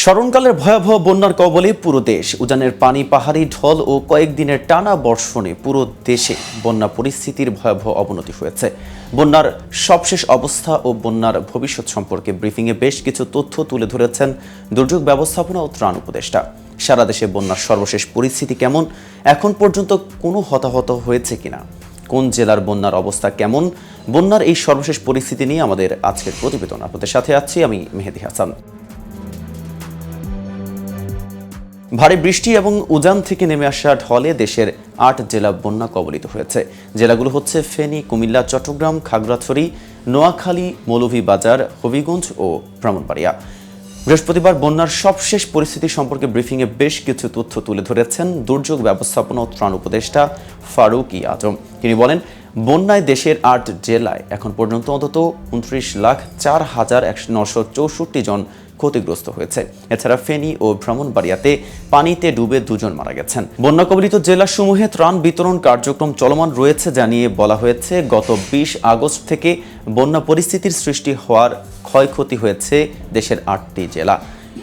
স্মরণকালের ভয়াবহ বন্যার কবলে পুরো দেশ। উজানের পানি, পাহাড়ি ঢল ও কয়েকদিনের টানা বর্ষণে পুরো দেশে বন্যা পরিস্থিতির ভয়াবহ অবনতি হয়েছে। বন্যার সবশেষ অবস্থা ও বন্যার ভবিষ্যৎ সম্পর্কে ব্রিফিংয়ে বেশ কিছু তথ্য তুলে ধরেছেন দুর্যোগ ব্যবস্থাপনা ও ত্রাণ উপদেষ্টা। সারা দেশে বন্যার সর্বশেষ পরিস্থিতি কেমন, এখন পর্যন্ত কোনো হতাহত হয়েছে কিনা, কোন জেলার বন্যার অবস্থা কেমন, বন্যার এই সর্বশেষ পরিস্থিতি নিয়ে আমাদের আজকের প্রতিবেদন। আপনাদের সাথে আছি আমি মেহেদি হাসান। ভারী বৃষ্টি এবং উজান থেকে নেমে আসা ঢলে দেশের ৮ জেলা বন্যা কবলিত হয়েছে। জেলাগুলো হচ্ছে ফেনী, কুমিল্লা, চট্টগ্রাম, খাগড়াছড়ি, নোয়াখালী, মৌলভীবাজার, হবিগঞ্জ ও ব্রাহ্মণবাড়িয়া। বৃহস্পতিবার বন্যার সবশেষ পরিস্থিতি সম্পর্কে ব্রিফিংয়ে বেশ কিছু তথ্য তুলে ধরেছেন দুর্যোগ ব্যবস্থাপনা ও ত্রাণ উপদেষ্টা ফারুক ই আজম। তিনি বলেন, বন্যায় দেশের ৮ জেলায় এখন পর্যন্ত অন্তত ২৯,০৪,৯৬৪ জন ক্ষতিগ্রস্ত হয়েছে। এছাড়া ফেনী ও ব্রাহ্মণবাড়িয়াতে পানিতে ডুবে ২ জন মারা গেছেন। বন্যা কবলিত জেলাসমূহে ত্রাণ বিতরণ কার্যক্রম চলমান রয়েছে জানিয়ে বলা হয়েছে, গত ২০ আগস্ট থেকে বন্যা পরিস্থিতির সৃষ্টি হওয়ার ক্ষয়ক্ষতি হয়েছে দেশের ৮টি জেলা।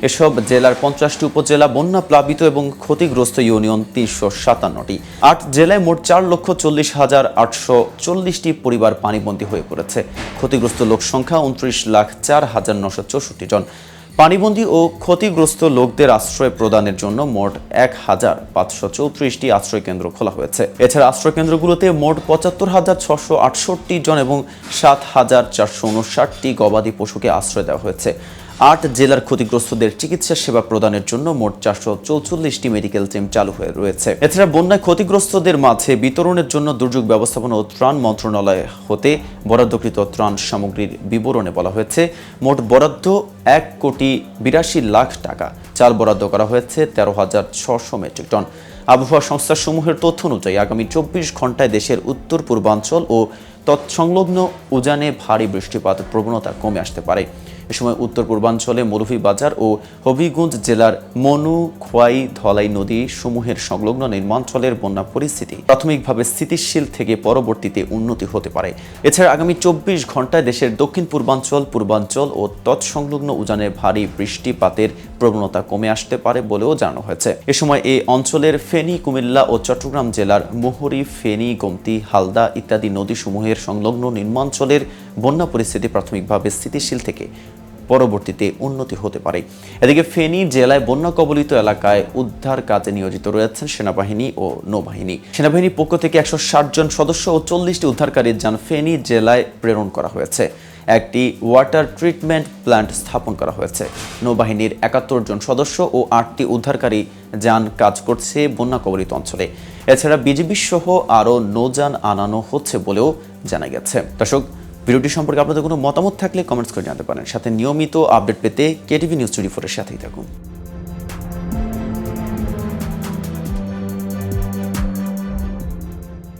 এসব জেলার ৫০টি উপজেলা বন্যা প্লাবিত এবং ক্ষতিগ্রস্ত ইউনিয়ন ৩৫৭টি। ৮ জেলায় মোট ৪,৪০,৮৪০টি পরিবার পানিবন্দী হয়ে পড়েছে। ক্ষতিগ্রস্ত লোক সংখ্যা ২৯,০৪,৯৬৪ জন। পানিবন্দী ও ক্ষতিগ্রস্ত লোকদের আশ্রয় প্রদানের জন্য মোট ১,৫৩৪টি আশ্রয়কেন্দ্র খোলা হয়েছে। এছাড়া আশ্রয়কেন্দ্রগুলোতে মোট ৭৫,৬৬৮ জন এবং ৭,৪৫৯টি গবাদি পশুকে আশ্রয় দেওয়া হয়েছে। ৮ জেলার ক্ষতিগ্রস্তদের চিকিৎসা সেবা প্রদানের জন্য মোট ৪৪৪টি মেডিকেল টিম চালু হয়ে রয়েছে। এছাড়া বন্যায় ক্ষতিগ্রস্তদের মাঝে বিতরণের জন্য দুর্যোগ ব্যবস্থাপনা ও ত্রাণ মন্ত্রণালয় হতে বরাদ্দকৃত ত্রাণ সামগ্রীর বিবরণে বলা হয়েছে, মোট বরাদ্দ ১,৮২,০০,০০,০০০ টাকা। চাল বরাদ্দ করা হয়েছে ১৩,৬০০ মেট্রিক টন। আবহাওয়া সংস্থাসমূহের তথ্য অনুযায়ী আগামী ২৪ ঘন্টায় দেশের উত্তর পূর্বাঞ্চল ও তৎসংলগ্ন উজানে ভারী বৃষ্টিপাতের প্রবণতা কমে আসতে পারে। এ সময় উত্তর পূর্বাঞ্চলে মৌলভীবাজার ও হবিগঞ্জ জেলার মনু, খোয়াই, ধলাই নদী সমূহের সংলগ্ন নিম্নাঞ্চলের বন্যা পরিস্থিতি প্রাথমিকভাবে স্থিতিশীল থেকে পরবর্তীতে উন্নতি হতে পারে। এছাড়া আগামী ২৪ ঘন্টায় দেশের দক্ষিণ পূর্বাঞ্চল, পূর্বাঞ্চল ও তৎসংলগ্ন উজানে ভারী বৃষ্টিপাতের প্রবণতা কমে আসতে পারে বলেও জানানো হয়েছে। এ সময় এই অঞ্চলের ফেনী, কুমিল্লা ও চট্টগ্রাম জেলার মুহুরী, ফেনী, গোমতী, হালদা ইত্যাদি নদীসমূহের সংলগ্ন নিম্নাঞ্চলের বন্যা পরিস্থিতি প্রাথমিকভাবে স্থিতিশীল থেকে পরবর্তীতে উন্নতি হতে পারে। এদিকে ফেনী জেলায় বন্যা কবলিত এলাকায় উদ্ধার কাজে নিয়োজিত রয়েছেন সেনাবাহিনী ও নৌবাহিনী। সেনাবাহিনীর পক্ষ থেকে ১৬০ জন সদস্য ও ৪০টি উদ্ধারকারী যান ফেনী জেলায় প্রেরণ করা হয়েছে। একটি ওয়াটার ট্রিটমেন্ট প্ল্যান্ট স্থাপন করা হয়েছে। নৌবাহিনীর ৭১ জন সদস্য ও ৮টি উদ্ধারকারী যান কাজ করছে বন্যা কবলিত অঞ্চলে। এছাড়া বিজিবি সহ আরও নৌযান আনানো হচ্ছে বলেও জানা গেছে। দর্শক, ভিডিওটি সম্পর্কে আপনাদের কোনো মতামত থাকলে কমেন্টস করে জানাতে পারেন। সাথে নিয়মিত আপডেট পেতে কেটিভি নিউজ 24-এর সাথেই থাকুন।